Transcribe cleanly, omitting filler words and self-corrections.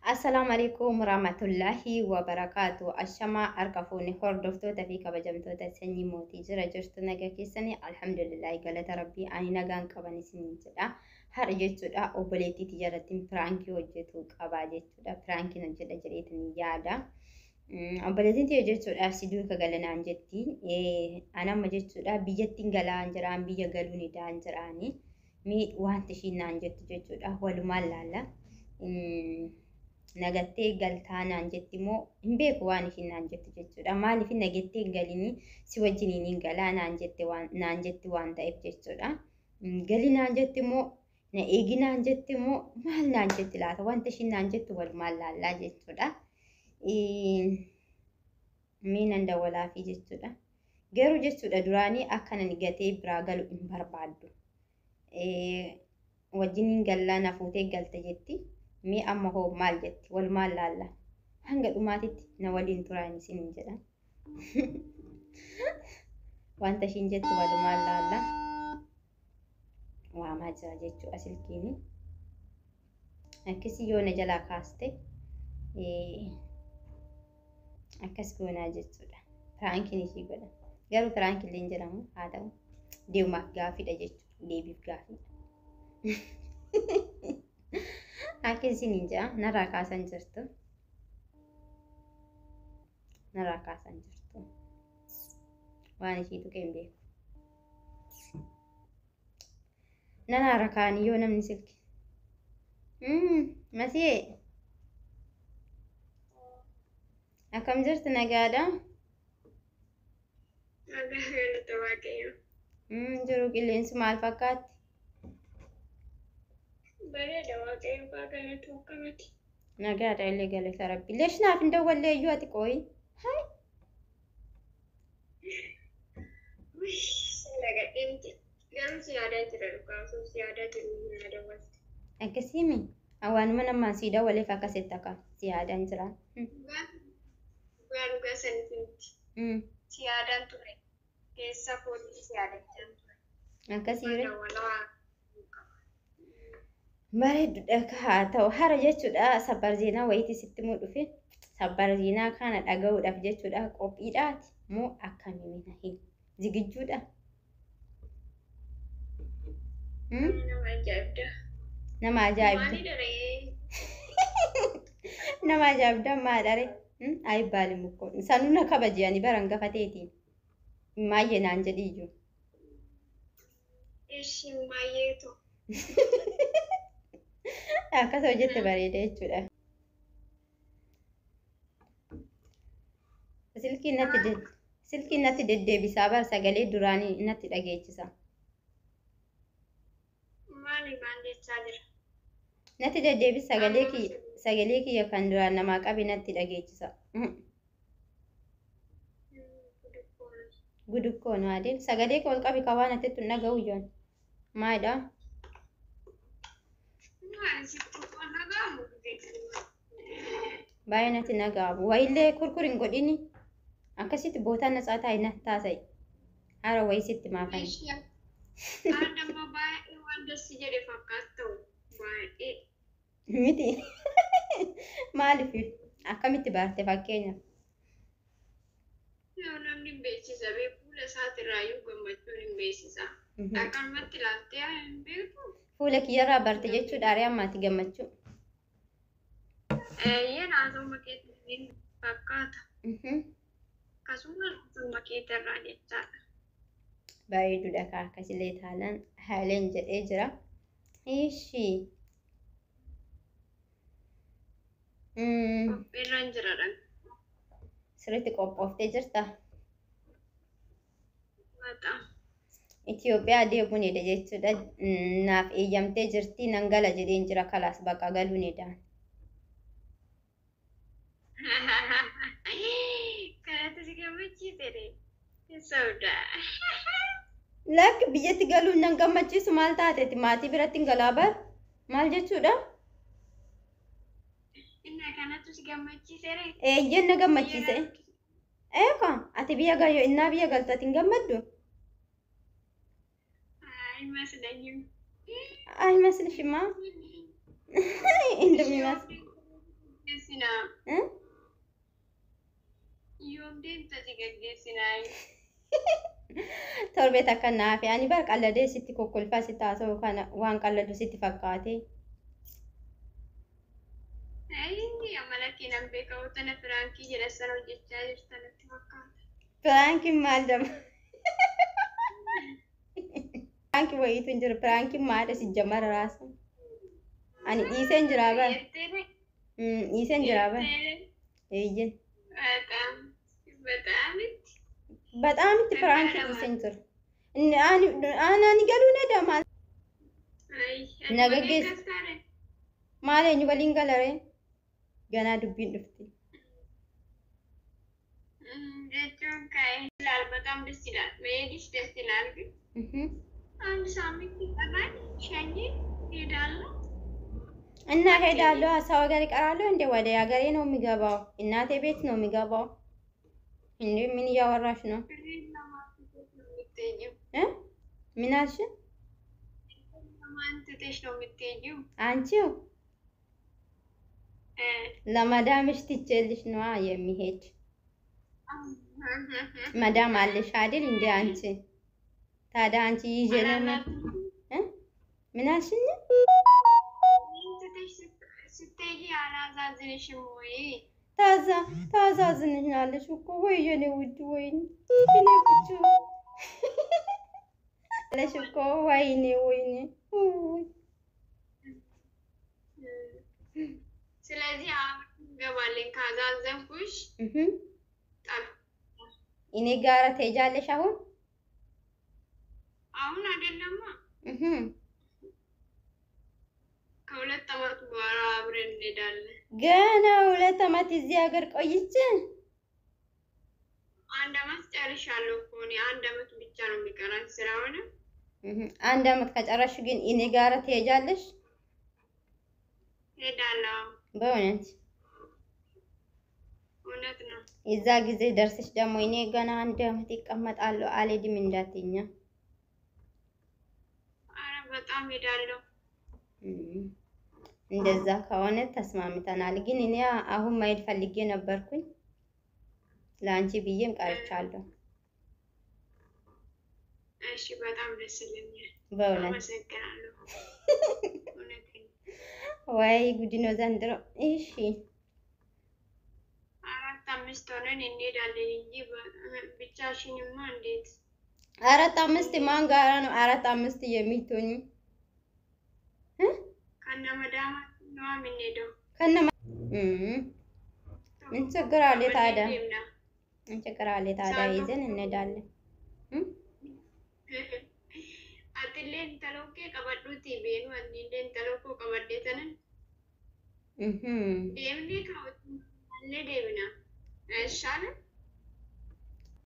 السلام عليكم ورحمة الله وبركاته. الشمع أركفوني هردفتو في كبجمتو تسني موتي جرى جرت نجا كيسني الحمد لله قالت ربي أنا نجان كبني سنين جدا هرجت جدا وبليتي تجارة فرانكي وجدتو كباجت جدا فرانكي نجدا جريت نيادا وبليتي تجارة جدا سيدو كقالنا عنجتي أنا ما جت جدا بيجتين قلا عنجران بيجا قالوني دا عنجراني مي وانتشين عنجت جدا والمال لا nagattee galtaa naan jetti moo hin beeku waan ishiin naan jettu jechuudha. Maaliif nagattee galini si wajjiniin hin galaa naan jetti waan ta'eef jechuudha. Gali naan jetti moo na eegi naan jetti moo maal naan jetti laata wanta ishiin naan jettu walumaan laallaa jechuudha. Miinan dawwalaafii jechuudha. Garuu jechuudha duraanii akkanan gatee biraa galu hin barbaaddu. Wajjiniin gallaa na fuutee galte jetti. Mi amma hoo maal jetti walumaan laalla hanga dhumaatitti na waliin turaan isin jedha wanta ishiin jettu walumaan laalla waamaa jira jechuudha silkiini akkasii yoo na jalaa kaaste akkas goonaa jechuudha firaankiin ishii godha garuu firaankiin illee hin jedhamu haa ta'u deemumaaf gaaffiidha jechuudha deebiif gaaffiidha. Akkasi ninja narraa kaasan jirtu. Narraa kaasan jirtu. Waan ishiitu kan beeku. Narraa kaanii yoo namni silki. Masii. Akkam jirtu nagaadha? Nagaa waaqayyo. Jiru qilleensi maal fakkaatti? Bareeda waaqayyo baaqanatu akkamati. Nagaadha illee galata rabbi. Leeshnaaf hin dawwallee iyyuu ati qooyi. Hai. Nagadheemti. Garuu si yaadaa jira dhugaasuuf si yaadaa jiru na dawwalti. Akkasiimi. Waanuma namaan si dawwaleef akkasitti akka si yaadaan jira. Dhugaa sanitti. Si yaadaan ture. Keessa kooti si yaadachaa ture. Akkasiire. Dawwalaa. Bareedduudha haa ta'u hara jechuudha sabbar zeenaa wayitii sitti moo dhufe sabbar zeenaa kana dhaga'uudhaaf jechuudha qophiidhaati moo akkamii hin zigijjuudha. Nama ajaa'ibda. Nama ajaa'ibda. Maali daree? Nama ajaa'ibda maa daree? Ayi baali mukkoo sanuu na kabajanii baran gafateetiin maayyee naan jedhiiyyuu. Ishi maayyeetu. Akkas hojjette bareeda jechuudha. Silkiin natti deddeebisaa bar sagalee duraanii natti dhageechisa. Maali maal jechaa jira? Natti deddeebis sagalee kiyya kan duraan namaa qabe natti dhageechisa. Gudukkoon haadeen sagalee ol qabi kawaa natti tun dhaga'u yoon maalidha? Baay'ee natti nagaamu. Wayillee kurkurin godhini. Akkasitti bootaan na caataa hin taasai. Haara wayisitti maafani. Adama baay'ee waan dassi jedhe fakkaatu baay'ee. Miti. Maaliif akkamitti baarte fakkeenyaaf? Yoo namni hin beeksisa fuula isaatirraayyuu gammachuun hin beeksisa. Akkanumatti ilaaltee hin beektu. Fuula kiyyarraa barte jechuudha aree ammaatti gammachuu. Yeen haasawuma keetiin fakkaata. Akkasumas haasawuma keetirraa jechaadha. Bareeduudha kaa akkasillee taalan haaleen jedhee jira. Ishii. Qophiirra hin jiradha. Sirriitti qophooftee jirta? Bata. Itoophiyaa deemuun edda jechuudha. Naaf eeyyamtee jirti nan gala jedheen jira kalaas bakka galuun edaan. Kanatti si gammachiise saudaa. Lakki biyyatti galuun nan gammachiisu maal taateeti maatii biratti hin galaa bar maal jechuudha? Inni kanatti si gammachiise. Eeyyeen na gammachiise. Eekaa ati biyya gayyoo innaa biyya galtati hin gammaddu? አይመስልሽማ? እንደሚመስል Geessina. Eh? Yoom deemtati gaggeessinaa? Torbee takka naaf ani bar qalladee sitti kokkolfaa sitti haasa'u kana waan qalladu sitti fakkaate. Amala keenan beekamu tana firaankii jedha sana hojjechaa jirtanitti fakkaata. Firaankiin maal dama? Firaankiin wayiitu hin jiru. Firaankiin maadha si jamara raasa. Ani dhiiseen jiraa bara. Dhiiseen jiraa bara. Eeyyen. Baxaamitti firaankiin dhiiseen jiru. Ani galuu na dama. Nagaggeessa. Maal eenyu waliin galaree? Ganaa dubbiin dhufti. Jechuun ka'ee ilaal bataam ደስ ይላል መሄድሽ ደስ ይላል ግን አንድ ሳምንት ይቀራል ሸኝ ሄዳለሁ እና ሄዳለሁ ሰው ሀገር ይቀራለሁ እንደ ወደ ሀገሬ ነው የሚገባው እናቴ ቤት ነው የሚገባው እንዴ ምን እያወራሽ ነው ምን አልሽ ማን ትተሽ ነው የምትሄጂው አንቺው ለማዳምሽ ትቼልሽ ነዋ የሚሄድ ማዳም አለሽ አይደል እንዴ አንቺ ታዲያ አንቺ ይዤ ነው ምን አልሽኝ ስትሄጂ አላዛዝንሽም ወይ ታዛዝንኛለሽ እኮ ወይ የኔ ውድ ወይኔ የኔ ብቻ አለሽ እኮ ወይኔ ስለዚህ ገባለኝ ካዛዘንኩሽ እኔ ጋር ትሄጃለሽ አሁን አይደለማ ከሁለት ዓመት በኋላ አብረን እንሄዳለን ገና 2 ዓመት እዚህ ሀገር ቆይቼ 1 ዓመት ጨርሻለሁ እኮ እኔ 1 ዓመት ብቻ ነው የሚቀረኝ ስራውን 1 ዓመት ከጨረሽ ግን እኔ ጋር ትሄጃለሽ ሄዳለሁ በእውነት እውነት ነው እዛ ጊዜ ደርሰሽ ደግሞ እኔ ገና 1 ዓመት ይቀመጣለሁ አልሄድም እንዳትኛ አረ በጣም ሄዳለሁ እንደዛ ከሆነ ተስማምተናል ግን እኔ አሁን ማይድ ፈልጌ ነበርኩኝ ላንቺ ብዬም ቀርቻለሁ እሺ በጣም ደስ ይለኛል በእውነት አመሰግናለሁ ወይ ጉድ ነው ዘንድሮ እሺ 4-5 ሆነን እንሄዳለን እንጂ ብቻሽንማ እንዴት 4-5 ማን ጋራ ነው 4-5 የሚትሆኚ ከነመዳማ ነው የምንሄደው ምን ችግር አለ ታዲያ ምን ችግር አለ ታዲያ ይዘን እንሄዳለን አትሌን ተሎቄ ቀበዱቲ ቤኑ አንዴን ተሎቆ ቀበዴተንን ደምኔ ካወጥ አለ ደምና አይሻልም